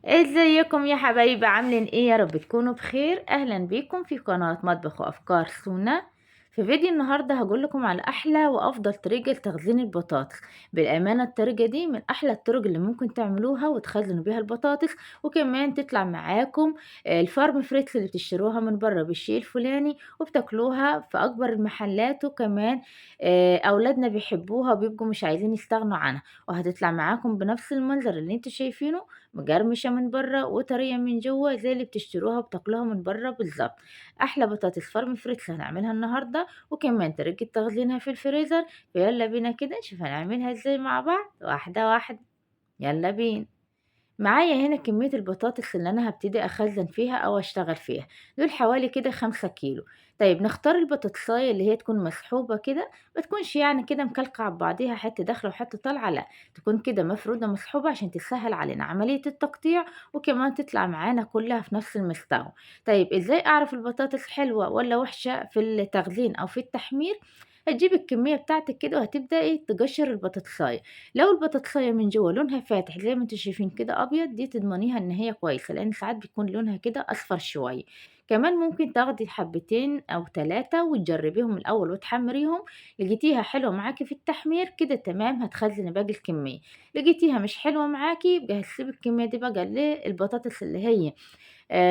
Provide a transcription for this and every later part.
ازيكم يا حبايبي، عاملين ايه؟ يا رب تكونوا بخير. اهلا بيكم في قناة مطبخ وافكار سونا. في فيديو النهاردة هقول لكم على احلى وافضل طريقة لتخزين البطاطس. بالامانة الطريقة دي من احلى الطرق اللي ممكن تعملوها وتخزنوا بيها البطاطس، وكمان تطلع معاكم الفارم فريتس اللي بتشتروها من بره بالشيء الفلاني وبتاكلوها في اكبر المحلات. وكمان اولادنا بيحبوها وبيبقوا مش عايزين يستغنوا عنها، وهتطلع معاكم بنفس المنظر اللي انتوا شايفينه، مقرمشة من برّه وطرية من جوّه زي اللي بتشتروها وبتاكلوها من برّه بالضبط. أحلى بطاطس فارم فريتس هنعملها النهارده، وكمان طريقة تخزينها في الفريزر. فيالّا بينا كده نشوف هنعملها إزاي مع بعض واحدة واحدة. يالّا بينا. معايا هنا كمية البطاطس اللي أنا هابتدي أخزّن فيها أو أشتغل فيها، دول حوالي كده 5 كيلو. طيب نختار البطاطساية اللي هي تكون مسحوبة كده، ما تكونش يعني كده مكلكعة ببعضيها، حتّة داخلة وحتّة طالعة لأ، تكون كده مفرودة مسحوبة عشان تسهّل علينا عملية التقطيع، وكمان تطلع معانا كلّها في نفس المستوى. طيب إزاي أعرف البطاطس حلوة والّا وحشة في التخزين أو في التحمير؟ هتجيبي الكمية بتاعتِك كده وهتبدئي تقشّري البطاطساية. لو البطاطساية من جوّه لونها فاتح زي ما أنتم شايفين كده أبيض، دي تضمنيها إن هي كويسة، لإن ساعات بيكون لونها كده أصفر شوية. كمان ممكن تاخدي حبّتين أو 3 وتجرّبيهم الأول وتحمّريهم، لقيتيها حلوة معاكِ في التحمير كده تمام، هتخزّني باقي الكمية. لقيتيها مش حلوة معاكِ يبقى هتسيبي الكمية دي بقى للبطاطس اللي هي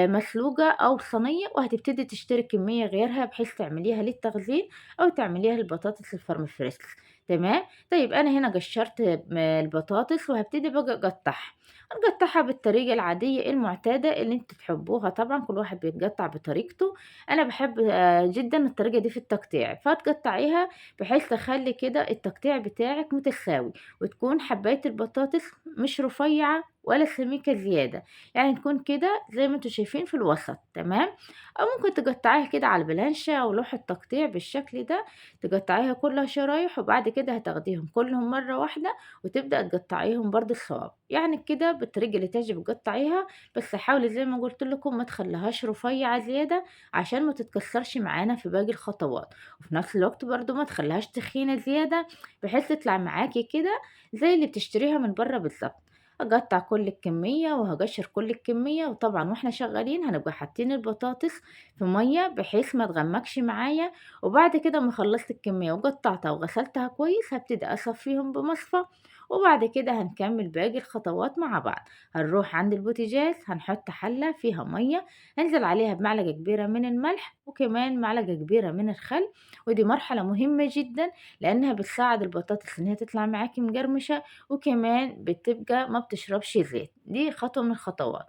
مسلوقة أو صينية، وهتبتدي تشتري كمية غيرها بحيث تعمليها للتخزين أو تعمليها للبطاطس الفارم فريش. تمام. طيب أنا هنا قشرت البطاطس وهابتدي بقى أقطعها. هنقطعها بالطريقة العادية المعتادة اللي انتوا تحبوها، طبعا كل واحد بيتقطع بطريقته. أنا بحب جدا الطريقة دي في التقطيع، فتقطعيها بحيث تخلي كده التقطيع بتاعك متساوي، وتكون حباية البطاطس مش رفيعة ولا سميكة زيادة، يعني تكون كده زي ما انتم شايفين في الوسط. تمام. أو ممكن تقطعيها كده على البلانشة أو لوحة تقطيع بالشكل ده، تقطعيها كلها شرايح، وبعد كده هتاخديهم كلهم مرة واحدة وتبدأ تقطعيهم برضه صواب، يعني كده بالطريقة اللي تعجبك قطعيها. بس حاولي زي ما قلت لكم ما تخليهاش رفيعة زيادة عشان ما تتكسرش معانا في باقي الخطوات، وفي نفس الوقت برضه ما تخليهاش تخينة زيادة بحيث تطلع معاكي كده زي اللي بتشتريها من بره بالظبط. هاقطّع كل الكمية وهاقشّر كل الكمية، وطبعًا وإحنا شغّالين هنبقى حاطين البطاطس في مَيّة بحيث ما تغمّقش معايا. وبعد كده أمّا خلّصت الكمية وقطّعتها وغسلتها كويس، هابتدي أصفّيهم بمصفى، وبعد كده هنكمّل باقي الخطوات مع بعض. هنروح عند البوتاجاز هنحط حلة فيها مَيّة، هانزل عليها بمعلقة كبيرة من الملح وكمان معلقة كبيرة من الخل، ودي مرحلة مهمة جدًا لإنها بتساعد البطاطس إن هي تطلع معاكِ مقرمشة، وكمان بتبقى ما بتشربش زيت، دي خطوة من الخطوات.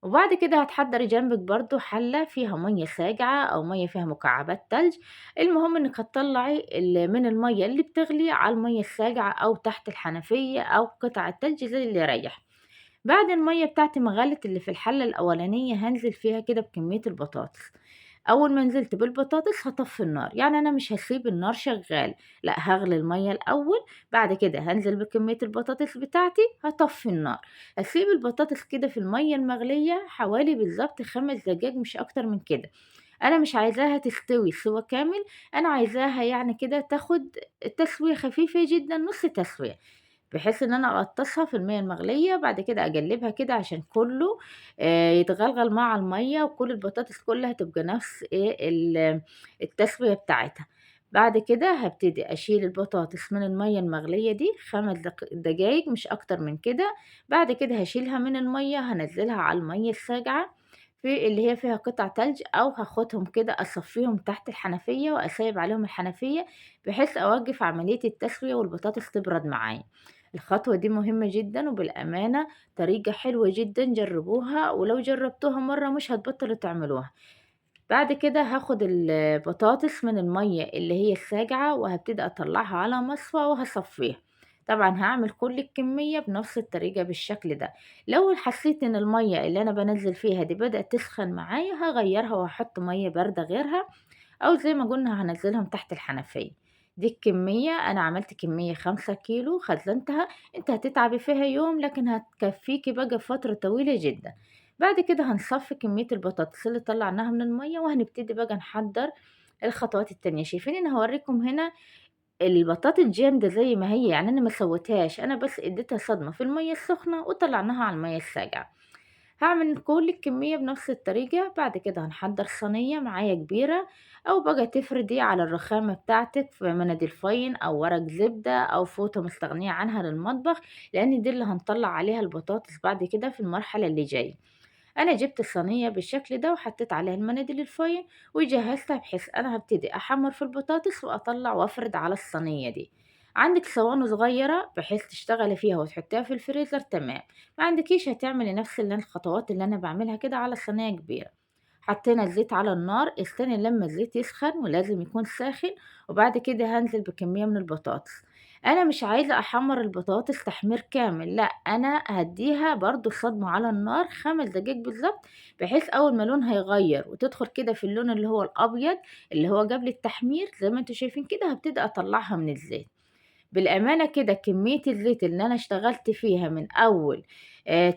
وبعد كده هتحضّري جنبِك برضه حلة فيها مَيّة ساقعة أو مَيّة فيها مكعبات تلج. المهم إنِّك هتطلّعي من المَيّة اللي بتغلي على المَيّة الساقعة أو تحت الحنفية أو قطع التلج زي اللي يريّح. بعد المَيّة بتاعتي ما غلت اللي في الحلة الأولانية، هانزل فيها كده بكمية البطاطس. أول ما نزلت بالبطاطس هاطفّي النار، يعني أنا مش هاسيب النار شغّالة، لأ هاغلي المَيّة الأول، بعد كده هانزل بكمية البطاطس بتاعتي، هاطفّي النار. هاسيب البطاطس كده في المَيّة المغلية حوالي بالضبط 5 دقايق مش أكتر من كده. أنا مش عايزاها تستوي سِوَى كامل، أنا عايزاها يعني كده تاخد تسوية خفيفة جدًا، نُص تسوية. بحيث إن أنا أغطّسها في المَيّة المغلية، بعد كده أقلّبها كده عشان كلّه يتغلغل مع المَيّة، وكل البطاطس كلّها تبقى نفس إيه التسوية بتاعتها. بعد كده هابتدي أشيل البطاطس من المَيّة المغلية دي 5 دقايق مش أكتر من كده. بعد كده هاشيلها من المَيّة، هانزّلها على المَيّة الساقعة في اللي هي فيها قطع تلج، أو هاخدهم كده أصفّيهم تحت الحنفية وأسايب عليهم الحنفية بحيث أوقّف عملية التسوية والبطاطس تبرد معايا. الخطوة دي مهمة جدًا، وبالأمانة طريقة حلوة جدًا، جرّبوها ولو جرّبتوها مرّة مش هتبطّلوا تعملوها. بعد كده هاخد البطاطس من المَيّة اللي هي الساقعة وهابتدي أطلّعها على مصفى وهاصفّيها. طبعًا هاعمل كل الكمية بنفس الطريقة بالشكل ده. لو حسيت إن المَيّة اللي أنا بانزّل فيها دي بدأت تسخن معايا هاغيّرها وهاحط مَيّة باردة غيرها، أو زي ما قُلنا هانزّلهم تحت الحنفية. دي الكمية، أنا عملت كمية 5 كيلو خزّنتها، أنتِ هتتعبي فيها يوم لكن هتكفّيكِ بقى فترة طويلة جدًا. بعد كده هنصفّي كمية البطاطس اللي طلّعناها من المَيّة، وهنبتدي بقى نحضّر الخطوات التانية. شايفين أنا هاورّيكم هنا البطاطس جامدة زي ما هي، يعني أنا ما سوّيتهاش، أنا بس اديتها صدمة في المَيّة السخنة وطلّعناها على المَيّة الساقعة. هاعمل كل الكمية بنفس الطريقة. بعد كده هنحضّر صينية معايا كبيرة، أو بقى تفردي على الرخامة بتاعتِك في مناديل فاين أو ورق زبدة أو فوطة مستغنية عنها للمطبخ، لإن دي اللي هنطلّع عليها البطاطس بعد كده في المرحلة اللي جاية. أنا جبت الصينية بالشكل ده وحطيت عليها المناديل الفويل وجهزتها، بحيث أنا هابتدي أحمّر في البطاطس وأطلّع وأفرد على الصينية دي. عندِك صواني صغيرة بحيث تشتغلي فيها وتحطيها في الفريزر تمام، ما عندكيش هتعملي نفس الخطوات اللي أنا باعملها كده على صينية كبيرة. حطينا الزيت على النار، استني لمّا الزيت يسخن ولازم يكون ساخن، وبعد كده هانزل بكمية من البطاطس. أنا مش عايزة أحمّر البطاطس تحمير كامل، لأ، أنا هادّيها برضه صدمة على النار 5 دقايق بالضبط، بحيث أول ما لونها يغيّر وتدخل كده في اللون اللي هو الأبيض اللي هو قبل التحمير زي ما أنتم شايفين كده، هابتدي أطلّعها من الزيت. بالأمانة كده كمية الزيت اللي أنا اشتغلت فيها من أول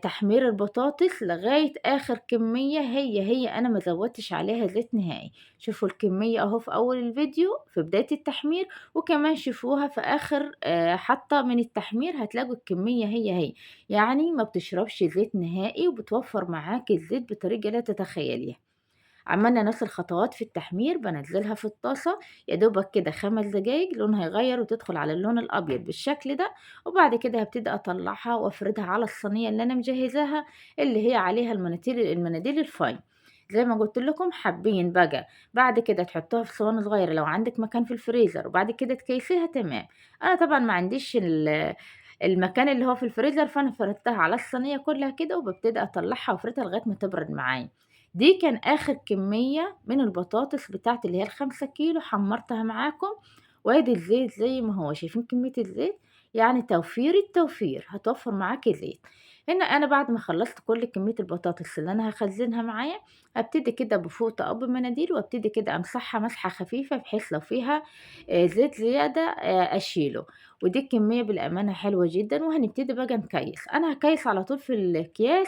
تحمير البطاطس لغاية آخر كمية، هي أنا ما زوّدتش عليها زيت نهائي. شوفوا الكمية أهو في أول الفيديو في بداية التحمير، وكمان شوفوها في آخر حتّة من التحمير هتلاقوا الكمية هي، يعني ما بتشربش زيت نهائي وبتوفّر معاكِ الزيت بطريقة لا تتخيليها. عملنا نفس الخطوات في التحمير، بانزّلها في الطاسة يا دوبك كده 5 دقايق لونها يغيّر وتدخل على اللون الأبيض بالشكل ده، وبعد كده هابتدي أطلّعها وأفردها على الصينية اللي أنا مجهّزاها، اللي هي عليها المناديل الفاين. زي ما قُلت لكم حابين بقى بعد كده تحطوها في صواني صغيرة لو عندِك مكان في الفريزر وبعد كده تكيّسيها تمام. أنا طبعًا ما عنديش المكان اللي هو في الفريزر، فأنا فردتها على الصينية كلّها كده وبابتدي أطلّعها وأفردها لغاية ما تبرد معايا. دي كان آخر كمية من البطاطس بتاعتي اللي هي ال5 كيلو حمّرتها معاكم، وادي الزيت زي ما هو، شايفين كمية الزيت؟ يعني توفير التوفير، هتوفّر معاكِ زيت. هنا أنا بعد ما خلّصت كل كمية البطاطس اللي أنا هاخزّنها معايا، هابتدي كده بفوطة أو بمناديل وابتدي كده أمسحها مسحة خفيفة بحيث لو فيها زيت زيادة أشيله. ودي الكمية بالأمانة حلوة جدًا، وهنبتدي بقى نكيّس. أنا هاكيّس على طول في الأكياس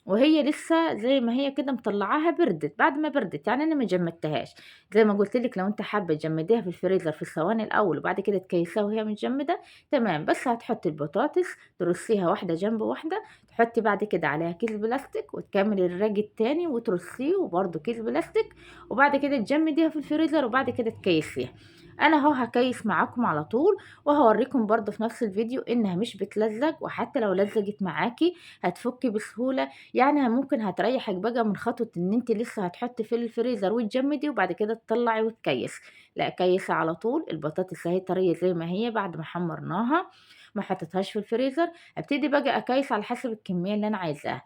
وهي لسه زي ما هي كده مطلّعاها بردت، بعد ما بردت يعني أنا ما جمّدتهاش. زي ما قُلت لِك لو أنتِ حابة تجمّديها في الفريزر في الثواني الأول وبعد كده تكيّسيها وهي متجمّدة تمام، بس هتحطّي البطاطس ترصيها واحدة جنب واحدة، تحطّي بعد كده عليها كيس بلاستيك وتكمّلي الراج التاني وترصيه وبرضه كيس بلاستيك، وبعد كده تجمّديها في الفريزر وبعد كده تكيّسيها. أنا أهو هاكيّس معاكم على طول، وهاورّيكم برضه في نفس الفيديو إنها مش بتلزّج، وحتى لو لزّجت معاكِ هتفُكي بسهولة. يعني ممكن هتريّحِك بقى من خطوة إن أنتِ لسه هتحطّي في الفريزر وتجمّدي وبعد كده تطلّعي وتكيّسي. لأ، كيّسي على طول، البطاطس أهي طرية زي ما هي بعد ما حمّرناها، ما حطيتهاش في الفريزر. ابتدي بقى أكيّس على حسب الكمية اللي أنا عايزاها.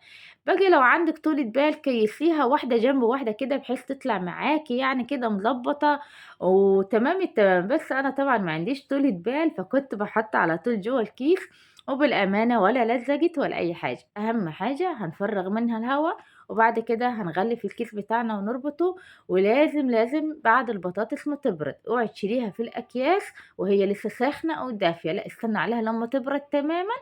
باجي لو عندِك طولة بال كيّسيها واحدة جنب واحدة كده بحيث تطلع معاكِ يعني كده مضبّطة وتمام التمام، بس أنا طبعًا ما عنديش طولة بال، فكنت باحط على طول جوّه الكيس، وبالأمانة ولا لزجت ولا أي حاجة. أهم حاجة هنفرّغ منها الهوا، وبعد كده هنغلف الكيس بتاعنا ونربطه. ولازم بعد البطاطس ما تبرد، اوعي تشيليها في الأكياس وهي لسه ساخنة أو دافية، لأ، استني عليها لمّا تبرد تمامًا،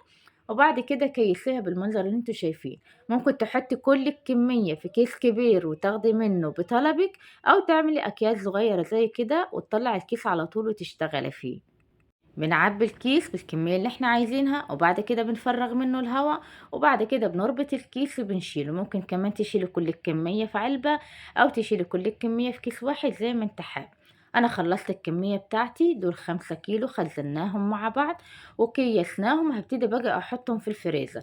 وبعد كده كيّسيها بالمنظر اللي أنتم شايفينه. ممكن تحطّي كل الكمية في كيس كبير وتاخدي منه بطلبِك، أو تعملي أكياس صغيرة زي كده وتطلّعي الكيس على طول وتشتغلي فيه. بنعبي الكيس بالكمية اللي احنا عايزينها وبعد كده بنفرغ منه الهواء، وبعد كده بنربط الكيس وبنشيله. ممكن كمان تشيلي كل الكمية في علبة أو تشيلي كل الكمية في كيس واحد زي ما انت حابب. أنا خلصت الكمية بتاعتي دول 5 كيلو خزناهم مع بعض وكيسناهم. هبتدي بقى أحطهم في الفريزر.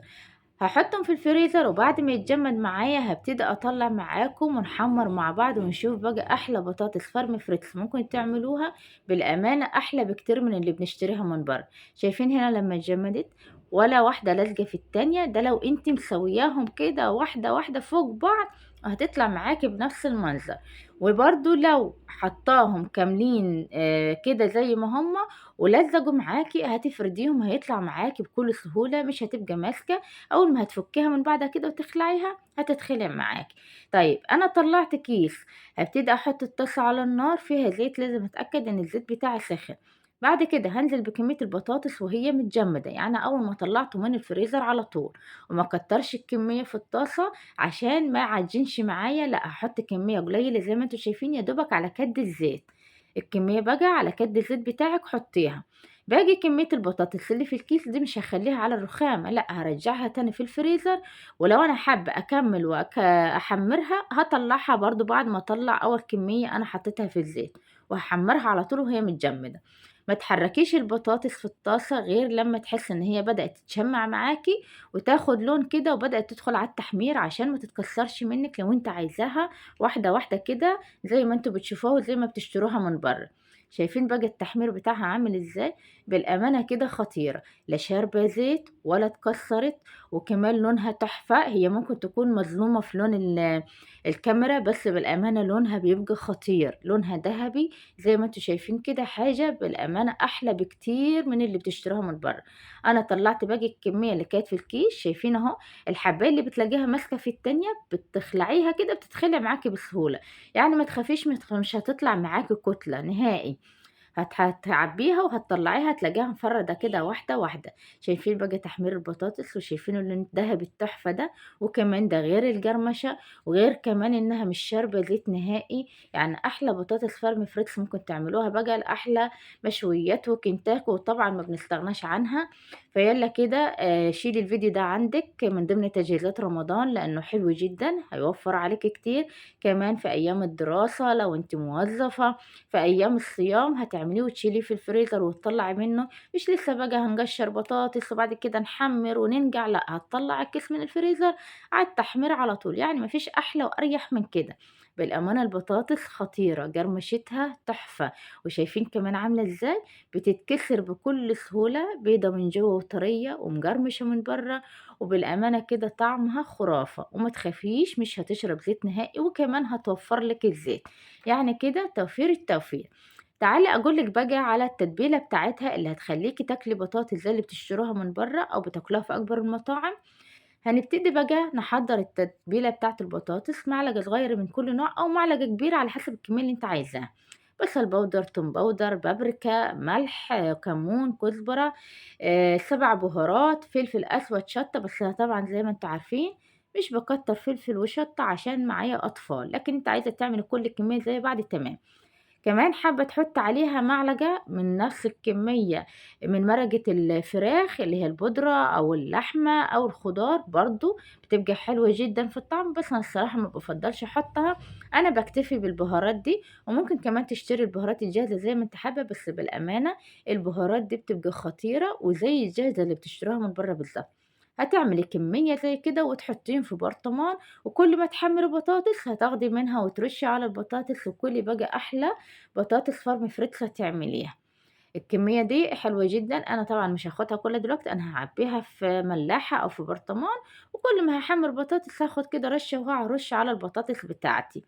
هاحطهم في الفريزر وبعد ما يتجمد معايا هابتدي أطلّع معاكم ونحمّر مع بعض ونشوف بقى أحلى بطاطس فرم فريتس ممكن تعملوها. بالأمانة أحلى بكتير من اللي بنشتريها من برّه. شايفين هنا لمّا اتجمدت ولا واحدة لازقة في التانية، ده لو أنتِ مسوياهم كده واحدة واحدة فوق بعض هتطلع معاكِ بنفس المنظر. وبرضه لو حاطاهم كاملين كده زي ما هُم ولزقوا معاكِ هتفرديهم هيطلع معاكِ بكل سهولة، مش هتبقى ماسكة. أول ما هتفكيها من بعدها كده وتخلعيها هتتخلع معاكِ. طيب أنا طلّعت كيس، هابتدي أحط الطاسة على النار فيها زيت، لازم أتأكد إن الزيت بتاعي سخن. بعد كده هانزل بكمية البطاطس وهي متجمدة، يعني أول ما طلّعته من الفريزر على طول، وما أكترش الكمية في الطاسة عشان ما يعجنش معايا، لأ، هاحط كمية قليلة زي ما أنتم شايفين يا دوبك على كَد الزيت. الكمية بقى على كَد الزيت بتاعِك حطيها. باجي كمية البطاطس اللي في الكيس دي مش هاخلّيها على الرخامة، لأ هارجّعها تاني في الفريزر، ولو أنا حابة أكمّل أحمّرها هاطلّعها برضه بعد ما أطلّع أول كمية أنا حطيتها في الزيت، وهاحمّرها على طول وهي متجمدة. ما تحرّكيش البطاطس في الطاسة غير لمّا تحسّي إن هي بدأت تتشمّع معاكِ وتاخد لون كده وبدأت تدخل على التحمير عشان ما تتكسّرش منِّك لو أنتِ عايزاها واحدة، واحدة كده زي ما أنتم بتشوفوها وزي ما بتشتروها من برّه. شايفين بقى التحمير بتاعها عامل إزاي؟ بالأمانة كده خطيرة، لا شاربة زيت ولا اتكسّرت، وكمان لونها تحفة. هي ممكن تكون مظلومة في لون الكاميرا، بس بالأمانة لونها بيبقى خطير، لونها دهبي زي ما أنتم شايفين كده، حاجة بالأمانة أحلى بكتير من اللي بتشتروها من برّه. أنا طلّعت باقي الكمية اللي كانت في الكيس، شايفين أهو الحبّاية اللي بتلاقيها ماسكة في التانية بتخلعيها كده بتتخلع معاكِ بسهولة، يعني ما تخافيش مش هتطلع معاكِ كُتلة نهائي. هتعبّيها وهتطلّعيها هتلاقيها مفرّدة كده واحدة، واحدة. شايفين بقى تحمير البطاطس وشايفين اللون الدهبي التحفة ده، وكمان ده غير الجرمشة وغير كمان إنها مش شاربة زيت نهائي. يعني أحلى بطاطس فارم فريتس ممكن تعملوها بقى لأحلى مشويات وكنتاكي، وطبعًا ما بنستغناش عنها. فيالّا كده شيلي الفيديو ده عندِك من ضمن تجهيزات رمضان لإنه حلو جدًا، هيوفّر عليكِ كتير، كمان في أيام الدراسة لو أنتِ موظفة، في أيام الصيام هتعمليه وتشيليه في الفريزر وتطلّعي منه، مش لسه بقى هنقشّر بطاطس وبعد كده نحمّر وننقع، لأ هتطلّعي الكيس من الفريزر على التحمير على طول، يعني ما فيش أحلى وأريح من كده. بالأمانة البطاطس خطيرة، جرمشتها تحفة، وشايفين كمان عاملة إزاي، بتتكسر بكل سهولة، بيضة من جوّه وطرية ومجرمشة من برّه، وبالأمانة كده طعمها خرافة، وما تخافيش مش هتشرب زيت نهائي، وكمان هتوفّر لِك الزيت. يعني كده توفير التوفير. تعالي أقول لِك بقى على التتبيلة بتاعتها اللي هتخلّيكِ تاكلي بطاطس زي اللي بتشتروها من برّه أو بتاكلوها في أكبر المطاعم. هنبتدي بقى نحضّر التتبيلة بتاعة البطاطس، معلقة صغيرة من كل نوع أو معلقة كبيرة على حسب الكمية اللي أنتِ عايزاها. بصل باودر، توم باودر، بابريكا، ملح، كمون، كزبرة، 7 بهارات، فلفل أسود، شطة. بس أنا طبعًا زي ما أنتم عارفين مش باكتّر فلفل وشطة عشان معايا أطفال، لكن أنتِ عايزة تعملي كل الكمية زي بعض تمام. كمان حابة تحطّي عليها معلقة من نفس الكمية من مرقة الفراخ اللي هي البودرة أو اللحمة أو الخضار برضه، بتبقى حلوة جدًا في الطعم، بس أنا الصراحة ما بافضّلش أحطّها، أنا باكتفي بالبهارات دي. وممكن كمان تشتري البهارات الجاهزة زي ما أنتِ حابة، بس بالأمانة البهارات دي بتبقى خطيرة وزي الجاهزة اللي بتشتروها من برّه بالضبط. هتعملي كمية زي كده وتحطّيهم في برطمان، وكل ما تحمّري بطاطس هتاخدي منها وترشّي على البطاطس وكُلي بقى أحلى بطاطس فارم فريتزا تعمليها. الكمية دي حلوة جدًا، أنا طبعًا مش هاخدها كلّها دلوقتي، أنا هاعبّيها في ملاحة أو في برطمان، وكل ما هاحمّر بطاطس هاخد كده رشّة وهارُش على البطاطس بتاعتي.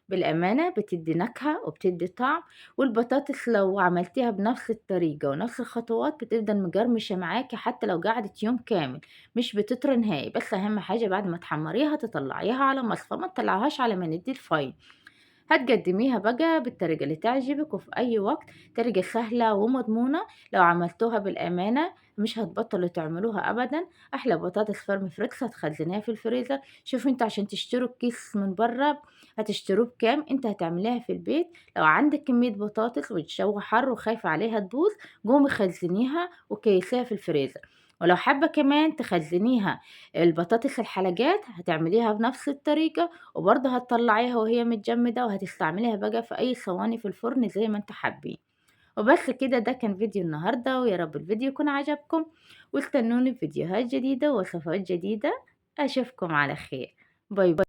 بالأمانة بتدّي نكهة وبتدّي طعم، والبطاطس لو عملتيها بنفس الطريقة ونفس الخطوات بتفضل مجرمشة معاكِ حتى لو قعدت يوم كامل، مش بتطرى نهائي. بس أهم حاجة بعد ما تحمّريها تطلّعيها على مصفى، ما تطلّعيهاش على مناديل فاين. هتقدميها بقى بالطريقة اللي تعجبِك وفي أي وقت، طريقة سهلة ومضمونة، لو عملتوها بالأمانة مش هتبطلوا تعملوها أبدًا. أحلى بطاطس فرم فريكس هتخزنيها في الفريزر. شوفوا أنتم عشان تشتروا الكيس من برّه هتشتروه بكام، أنتِ هتعمليها في البيت. لو عندِك كمية بطاطس والجو حَر وخايفة عليها تبوظ، قومي خزنيها وكيسيها في الفريزر. ولو حابة كمان تخزنيها البطاطس الحلقات هتعمليها بنفس الطريقة، وبرضه هتطلّعيها وهي متجمدة وهتستعمليها بقى في أي صواني في الفرن زي ما أنتم حابين. وبس كده، ده كان فيديو النهارده، ويا رب الفيديو يكون عجبكم، واستنوني في فيديوهات جديدة ووصفات جديدة. أشوفكم على خير. باي باي.